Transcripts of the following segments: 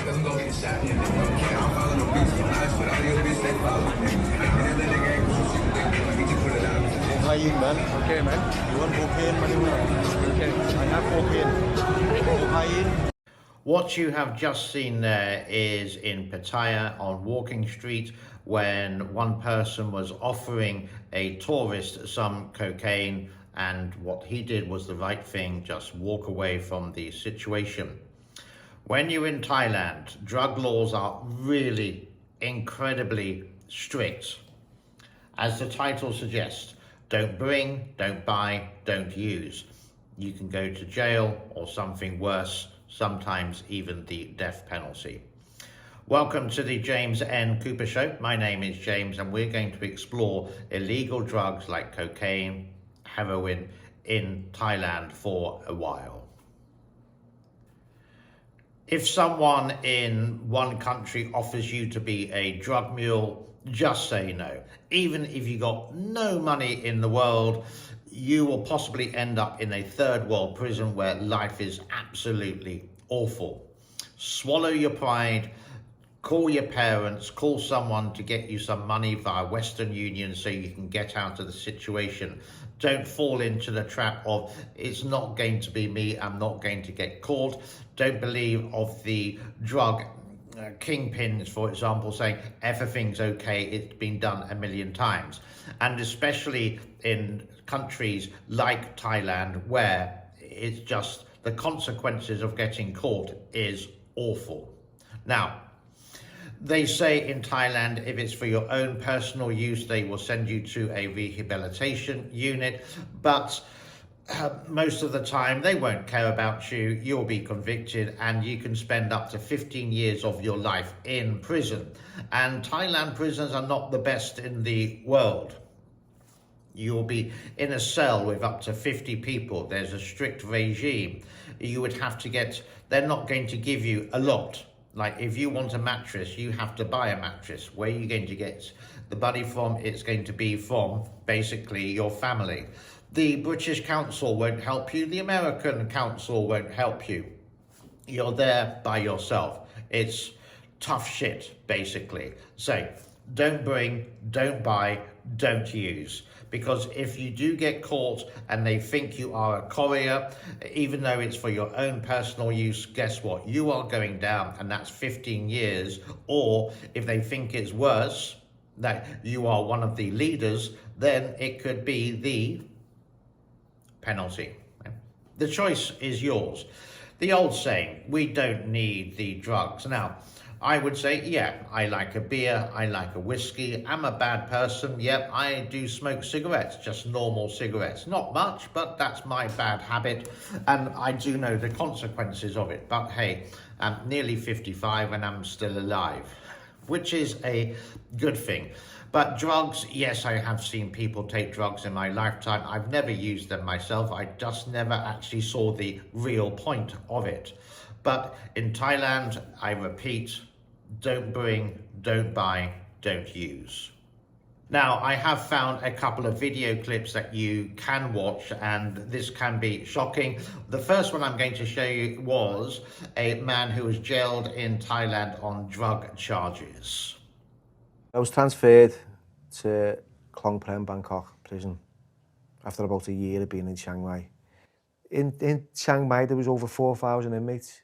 Doesn't go get shot. Can't follow no bitch. Nice, but all your bitch, they follow me. And then they ain't gonna shoot. They just put it out. Cocaine, man. Okay, man. You want cocaine, man? Okay, I have cocaine. Cocaine. What you have just seen there is in Pattaya on Walking Street when one person was offering a tourist some cocaine, and what he did was the right thing, just walk away from the situation. When you're in Thailand, drug laws are really incredibly strict. As the title suggests, don't bring, don't buy, don't use. You can go to jail or something worse, sometimes even the death penalty. Welcome to the James N. Cooper Show. My name is James and we're going to explore illegal drugs like cocaine, heroin in Thailand for a while. If someone in one country offers you to be a drug mule, just say no. Even if you got no money in the world, you will possibly end up in a third world prison where life is absolutely awful. Swallow your pride, call your parents, call someone to get you some money via Western Union so you can get out of the situation. Don't fall into the trap of, it's not going to be me, I'm not going to get caught. Don't believe of the drug kingpins, for example, saying everything's okay, it's been done a million times. And especially in countries like Thailand, where it's just the consequences of getting caught is awful. Now, they say in Thailand, if it's for your own personal use, they will send you to a rehabilitation unit, but most of the time they won't care about you. You'll be convicted and you can spend up to 15 years of your life in prison. And Thailand prisons are not the best in the world. You'll be in a cell with up to 50 people. There's a strict regime. You would have to get, they're not going to give you a lot. Like if you want a mattress, you have to buy a mattress. Where are you going to get the money from? It's going to be from basically your family. The British Council won't help you. The American Council won't help you. You're there by yourself. It's tough shit, basically. So don't bring, don't buy, don't use. Because if you do get caught and they think you are a courier, even though it's for your own personal use, guess what? You are going down, and that's 15 years. Or if they think it's worse, that you are one of the leaders, then it could be the penalty. The choice is yours. The old saying, we don't need the drugs. Now, I would say, yeah, I like a beer, I like a whiskey, I'm a bad person, yep, I do smoke cigarettes, just normal cigarettes. Not much, but that's my bad habit, and I do know the consequences of it. But hey, I'm nearly 55 and I'm still alive, which is a good thing. But drugs, yes, I have seen people take drugs in my lifetime. I've never used them myself. I just never actually saw the real point of it. But in Thailand, I repeat, don't bring, don't buy, don't use. Now, I have found a couple of video clips that you can watch, and this can be shocking. The first one I'm going to show you was a man who was jailed in Thailand on drug charges. I was transferred to Klong Prem, Bangkok prison after about a year of being in Chiang Mai. In Chiang Mai, there was over 4,000 inmates,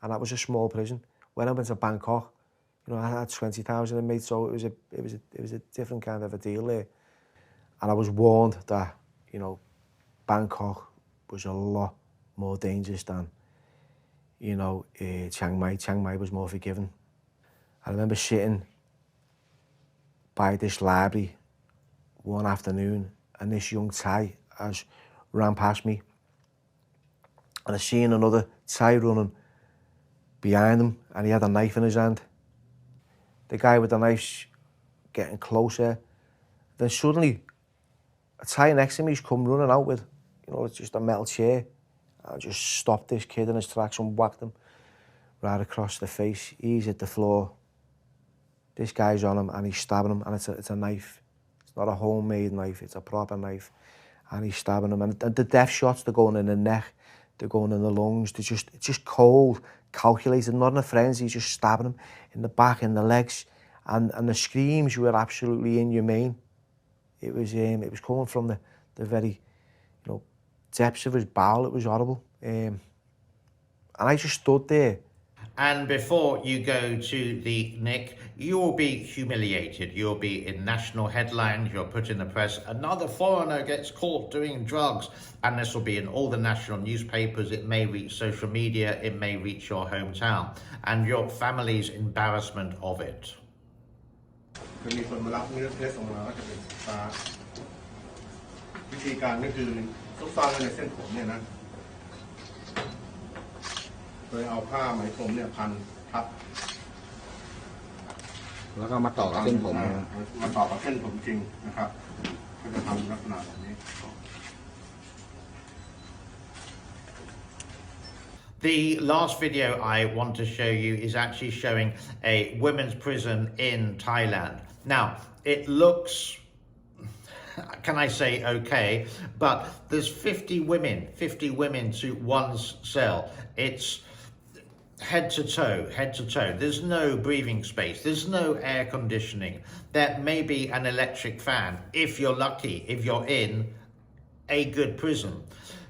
and that was a small prison. When I went to Bangkok, you know, I had 20,000 inmates, so it was a different kind of a deal there. And I was warned that, you know, Bangkok was a lot more dangerous than, you know, Chiang Mai. Chiang Mai was more forgiving. I remember sitting by this library one afternoon, and this young Thai has ran past me, and I seen another Thai running behind him, and he had a knife in his hand. The guy with the knife's getting closer. Then suddenly, a Thai next to me's come running out with, you know, it's just a metal chair. I just stopped this kid in his tracks and whacked him right across the face. He's hit the floor. This guy's on him and he's stabbing him, and it's a knife. It's not a homemade knife, it's a proper knife. And he's stabbing him, and the death shots, they're going in the neck, they're going in the lungs, it's just cold, calculated, not in a frenzy, just stabbing him in the back, in the legs, and the screams were absolutely inhumane. It was coming from the very, depths of his bowel. It was horrible. And I just stood there. And before you go to the Nick, you will be humiliated. You'll be in national headlines. You'll put in the press, another foreigner gets caught doing drugs. And this will be in all the national newspapers. It may reach social media. It may reach your hometown. And your family's embarrassment of it. จะมีคนมารับเนื้อส่งมาก็จะเป็นตาวิธีการก็คือซุกซ่อนไว้ในเส้นผมเนี่ยนะโดยเอาผ้าไหมพรมเนี่ยพันทับแล้วก็มาต่อกับเส้นผมมาต่อกับเส้นผมจริงนะครับก็จะทำลักษณะแบบนี้ The last video I want to show you is actually showing a women's prison in Thailand. Now, it looks, can I say okay, but there's 50 women to one cell. It's head to toe. There's no breathing space. There's no air conditioning. There may be an electric fan if you're lucky, if you're in a good prison.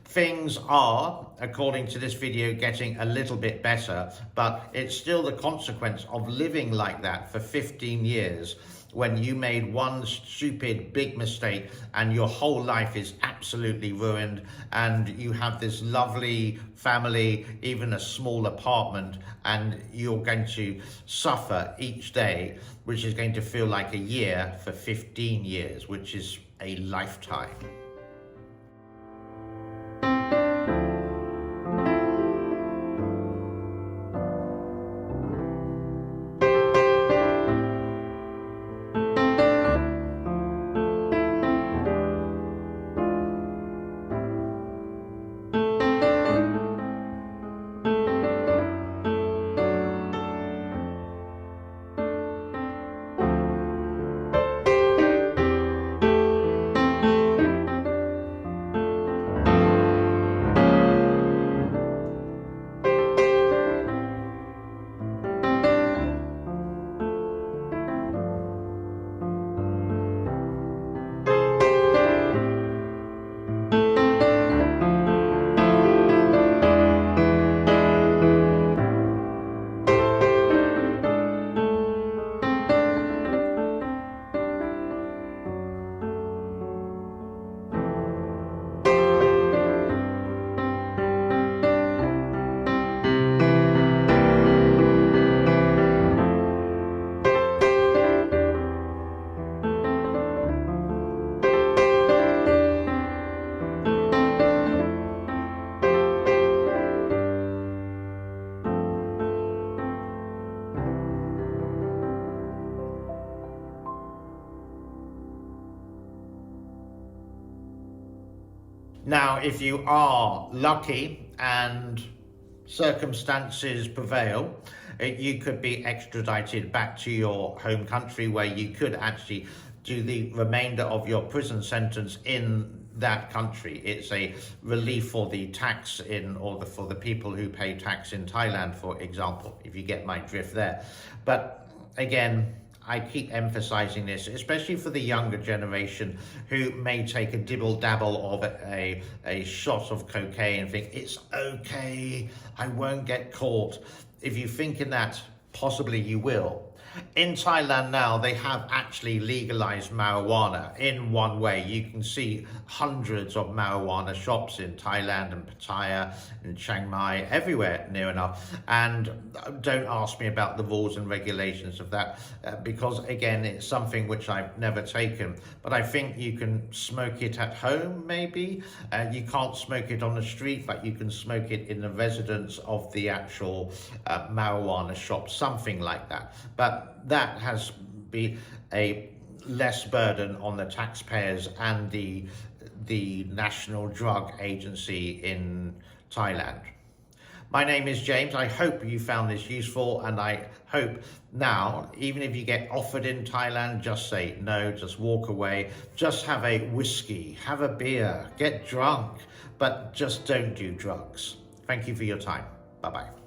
Things are, according to this video, getting a little bit better, but it's still the consequence of living like that for 15 years when you made one stupid big mistake and your whole life is absolutely ruined, and you have this lovely family, even a small apartment, and you're going to suffer each day, which is going to feel like a year for 15 years, which is a lifetime. Now, if you are lucky and circumstances prevail, you could be extradited back to your home country where you could actually do the remainder of your prison sentence in that country. It's a relief for the tax for the people who pay tax in Thailand, for example, if you get my drift there. But again, I keep emphasizing this, especially for the younger generation who may take a dibble-dabble of a shot of cocaine and think, it's okay, I won't get caught. If you think in that, possibly you will. In Thailand now, they have actually legalized marijuana in one way. You can see hundreds of marijuana shops in Thailand and Pattaya and Chiang Mai, everywhere near enough. And don't ask me about the rules and regulations of that, because again, it's something which I've never taken. But I think you can smoke it at home, maybe. You can't smoke it on the street, but you can smoke it in the residence of the actual marijuana shop, something like that. But that has been a less burden on the taxpayers and the National Drug Agency in Thailand. My name is James. I hope you found this useful, and I hope now, even if you get offered in Thailand, just say no, just walk away, just have a whiskey, have a beer, get drunk, but just don't do drugs. Thank you for your time. Bye-bye.